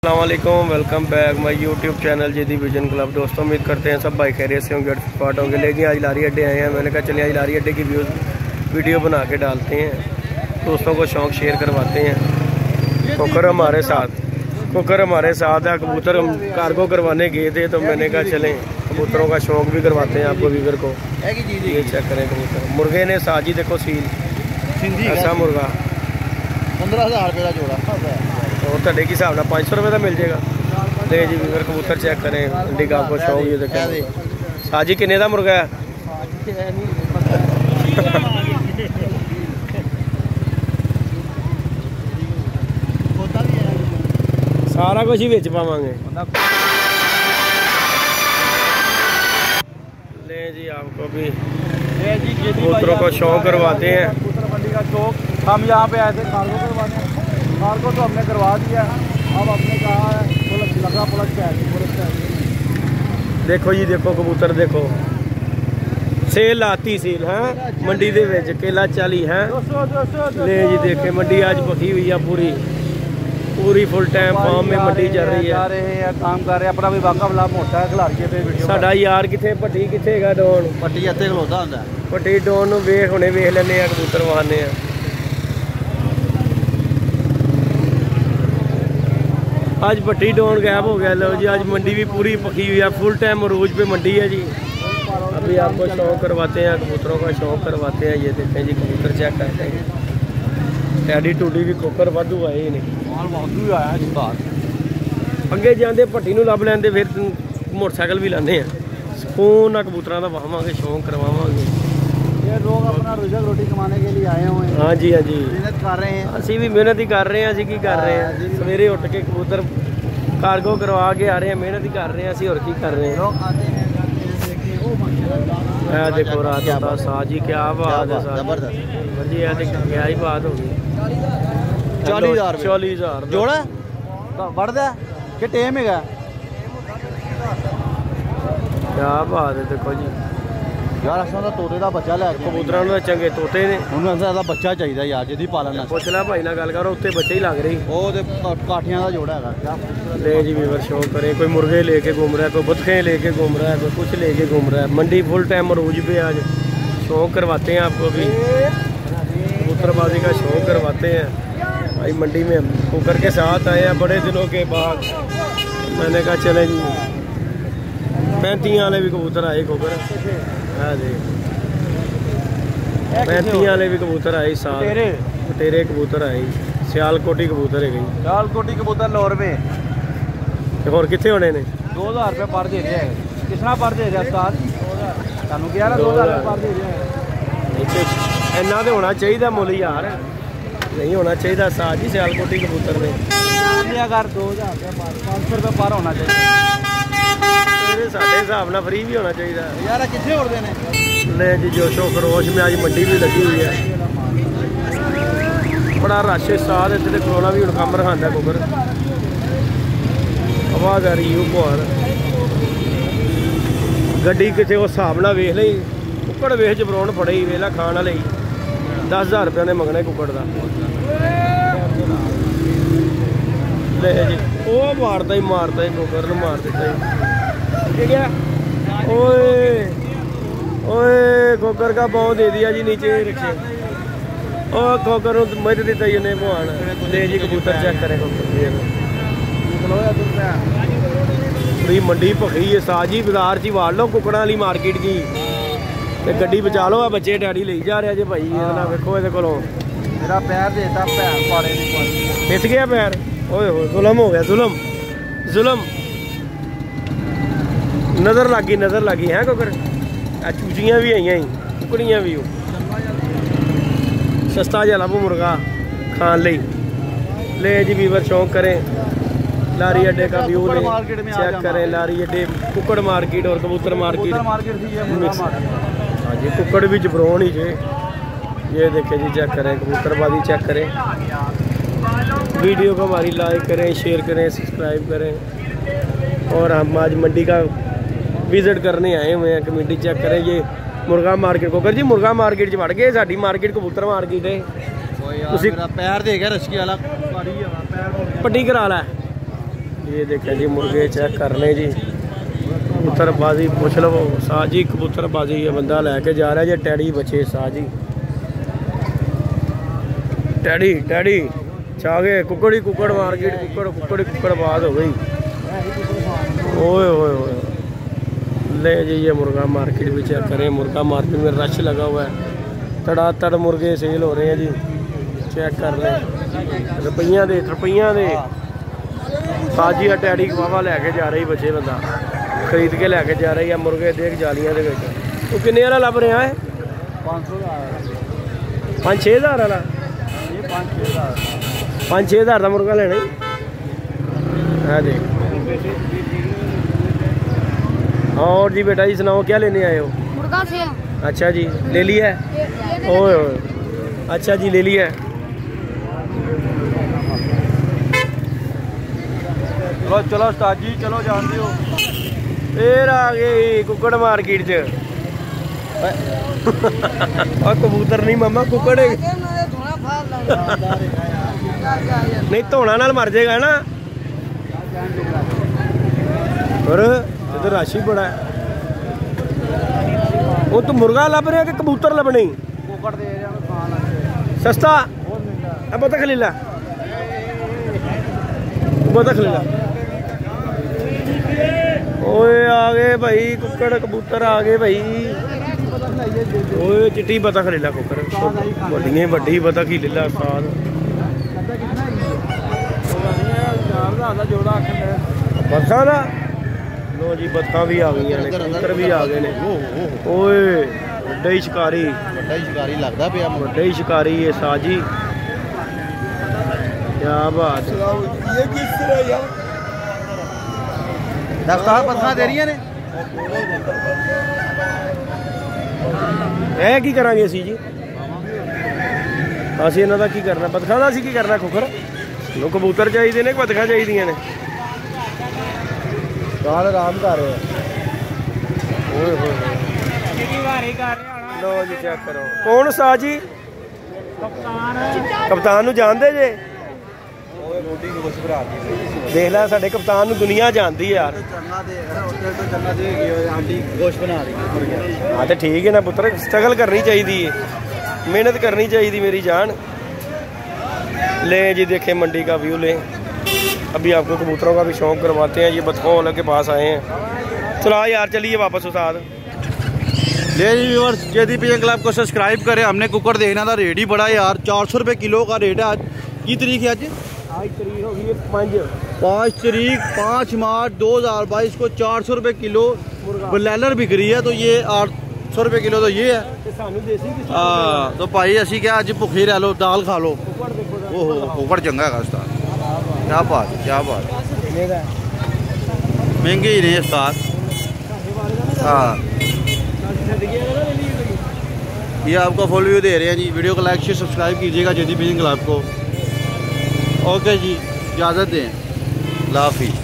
अस्सलाम वालेकुम, welcome back my YouTube channel JD vision club. दोस्तों उम्मीद करते हैं सब भाई खैरियत से होंगे, स्पॉट होंगे। लेकिन आज लारी अड्डे आए हैं, मैंने कहा चलिए आज लारी अड्डे की वीडियो बना के डालते हैं, दोस्तों को शौक़ शेयर करवाते हैं। कुकर हमारे साथ है। कबूतर हम कार्गो करवाने गए थे तो मैंने कहा चलें कबूतरों का शौक़ भी करवाते हैं आपको व्यूअर को। ये चेक करें कबूतर, मुर्गे ने साजी देखो सील, ऐसा मुर्गा 15,000 रुपये का जोड़ा और तड़े के हिसाब से 500 रुपये का मिल जाएगा। ले जी व्यूअर कबूतर चेक करें, इंडी का आपको शौक। ये देखें साजी किन्ने का मुर्गा है? सारा कुछ ही बेच पावांगे। ले जी आपको भी कबूतरों को शौक करवाते हैं। कबूतर मंडी का शौक हम यहाँ पे आए थे कार्गो करवाने। कार्गो तो हमने करवा दिया, अब आपने कहा है लगा पुलिस देखो जी, देखो कबूतर देखो, सेल आती सेल है मंडी दे विच, केला 40 है। ले जी देखे मंडी आज पकी हुई है, पूरी फुल टाइम फार्म में मंडी चल रही है। काम कर रहे हैं अपना भी वाका बला मोटा है खिलाड़िए पे वीडियो। साडा यार किथे भट्टी किथे है डोन? भट्टी इत्थे खलोता हुंदा भट्टी डोन नूं वेख हुणे वेख लैने आ, कबूतर वहाने आ। आज भट्टी डोन गायब हो गया। लो जी आज मंडी भी पूरी पकी हुई है, फुल टाइम अरूज पे मंडी है जी। अभी आपको शौक करवाते हैं, कबूतरों का शौक करवाते हैं। ये देखें जी कबूतर चेक करते हैं, टैडी टूडी भी कोकर वाधू आए ही नहीं, अगे जाते भट्टी नूं लभ लैंदे, फिर मोटरसाइकिल भी लाने सुकून ना कबूतरों का वाहवांगे, शौक करवावांगे। ये लोग अपना रोज़ा रोटी कमाने के लिए आए हुए हैं। हाँ जी, हाँ जी, मेहनत कर रहे हैं। असी भी मेहनत ही कर रहे हैं। असी की कर रहे हैं, सवेरे उठ के कबूतर कार्गो करवा के आ रहे हैं, मेहनत ही कर रहे हैं। असी और की कर रहे हैं। लोग आते हैं जाते हैं, देखिए वो देखो रात का साजी, क्या बात है जबरदस्त जी, क्या ही बात होगी। 40,000 जोड़ा बढ़ता कि टेम है? क्या बात है, देखो जी यार असा तो तोते का बच्चा लैके कबूतरों में चंगे तोते ने, उन्होंने बच्चा चाहिए यार जी पालना। पुछ ला भाई ना गल करो, उत्ते बच्चे ही लग रही। वो काठियां का जोड़ा है। ले जी व्यूअर शौक करें, कोई मुर्गे लेके घूम रहा है, कोई बतखे लेके घूम रहा है, कोई कुछ लेके घूम रहा है। मंडी फुल टाइम अरूज पे आज शौक करवाते हैं आपको भी, कबूतरबाजी का शौक करवाते हैं भाई। मंडी में कुकर के साथ आए हैं बड़े दिनों के बाद, मैंने कहा चले जी 35 वाले भी कबूतर आए। कुकर है जी 35 वाले भी कबूतर आए, साल तेरे कबूतर आए। सियालकोटी कबूतर है गई, सियालकोटी कबूतर लाहौर में और कितने होने ने? 2,000 रुपये पर दे रहा है। कितना पर दे रहा है उस्ताद? सानू कह रहा 2,000 रुपये पर दे रहा है। इन्ना तो होना चाहिए मुल यार, नहीं होना चाहिए साज ही सियालकोटी कबूतर में। अगर 2,000 रुपये 500 रुपये पर होना चाहिए, साढ़े हिसाब ना फ्री भी होना चाहिए यार। कितने और देने? ले जी जोशो खरोश में आज मंडी भी लगी हुई है, बड़ा रश है साथ इतने खलोना भी कम रखांदा कुकर। आवाज आ रही भुआन गड्डी कितने उस हिसाब ना वेख ली। कुकड़ वेख जबरौन फड़े ही वेला खाण वाले 10,000 रुपये ने मंगना कुकड़ का। ले जी वो मारता ही कुकर ने मार दिता ही। ओए ओए कुकर का पाँव दे दिया जी नीचे रखे। ओ कुकर मत दिता ही उन्हें भुआन। ले जी कबूतर चेक करें पूरी मंडी भखी है साजी, बाजार ची वाड़ लो कुकड़ा वाली मार्केट की गड्डी बचा लो। बच्चे डैडी ले जा रहे जे भाई, वेखो ये को मेरा पैर देता फिस गया पैर। ओए हो जुलम हो गया, जुलम नज़र लगी है कुकर। चूचियाँ भी आई, कुकड़ियाँ भी सस्ता जहा लभो मुर्गा खान ले। ले जी वीवर शौक करें, लारी अड्डे का व्यू ले चेक करें। लारी अड्डे कुकड़ मार्केट और कबूतर मार्केट। हाँ जी कुकड़ भी जबरौन ही जे। ये देखें जी चेक करें, कबूतरबाजी चेक करें। वीडियो को हमारी लाइक करें, शेयर करें, सब्सक्राइब करें। और हम आज मंडी का विजिट करने आए हुए हैं, कमेटी चेक करें। ये मुर्गा मार्केट कोकर जी, मुर्गा मार्केट वड़ गए, साडी मार्केट कबूतर मार्केट है। पैर दे गया रश्की वाला, पट्टी करा ला ये देखें जी मुर्गे चेक कर लें जी। कबूतरबाजी पुछ लवो साजी कबूतरबाजी ये बंदा लैके जा रहा है जी। टैडी बचे साजी टैडी टैडी छागे कुकड़ी कुकड़ मार्केट कुकड़बाज हो गई। ओए ओए ओए ले जी ये मुर्गा मार्केट भी चेक करें। मुर्गा मार्केट में रश लगा हुआ है। तड़ातड़ मुर्गे सेल हो रहे हैं जी। चेक कर लें रुपइया दे साजी टैडी वावा लैके जा रही बचे बंदा खरीद के लैके जा रही है मुर्गे देख जालियां दे विच। तू किन्ने वाला लभ रहा है? 5-6 हज़ार वाला। 5-6 हज़ार का मुर्गा लेना है देख। और जी बेटा जी सुनाओ क्या लेने आए हो? मुर्गा सेल। अच्छा जी ले लिया है। ओए ओए अच्छा जी ले लिया है। चलो चलो उस्ताद जी चलो जान दियो। फिर आ गई कुकड़ मार्केट च। कबूतर नहीं मामा कुकड़ नहीं धोना नाल मर जाएगा ना। और इधर रश ही बड़ा है। वो तो मुर्गा लभ रहा कि कबूतर लभने? सस्ता बतख ले ला बतख ले ला। ओए आ गए भाई कुकड़ कबूतर आ गए भाई। ओए चिट्टी बतख ले ला कुकड़ वड्डी बतख ही ले ला साथ। बतखा दा लो जी बतखा भी आ गई ने कबूतर भी आ गए ने। ओए वड्डा ही शिकारी लगदा पिया वड्डा ही शिकारी है साजी। क्या बात है। ये किस तरह यार 10 बतखा दे रही ने। ए की करांगे असी जी? असीं इन्हां दा की करना? बतखा दा असीं की करना? कुकर लो कबूतर चाहिए ने कि बतखा चाहिए ने? आराम कर रहे लो जी चेक करो। कौन सा जी? कप्तान नूं जानदे जे? देख ला साडे कप्तान नूं दुनिया जानती है यार। हाँ तो ठीक है ना पुत्र स्ट्रगल करनी चाहिए मेहनत करनी चाहिए मेरी जान। ले जी देखें मंडी का व्यू ले। अभी आपको कबूतरों का भी शौक करवाते हैं। ये बतखों वालों के पास आए हैं। चलो यार चलिए वापस उस्ताद। ले जी व्यूअर्स JDP क्लब को सब्सक्राइब करें। हमने कुकर देखना था रेट ही बड़ा यार 400 रुपये किलो का रेट है। आज की तारीख है? आज तारीख होगी 5 तारीख 5 मार्च 2022 को 400 रुपये किलो ब्लैलर बिक रही है। तो ये 800 रुपये किलो तो ये है। तो भाई असी क्या अज भुखे रह लो दाल खा लो। ओहो कुकर चंगा है उस्ताद। क्या बात महंगे ही नहीं उस्ताद। हाँ ये आपको फुल व्यू दे रहे हैं जी। वीडियो को लाइक शेयर सब्सक्राइब कीजिएगा JDP क्लब को। ओके जी इजाज़त दें। अल्लाह हाफिज़।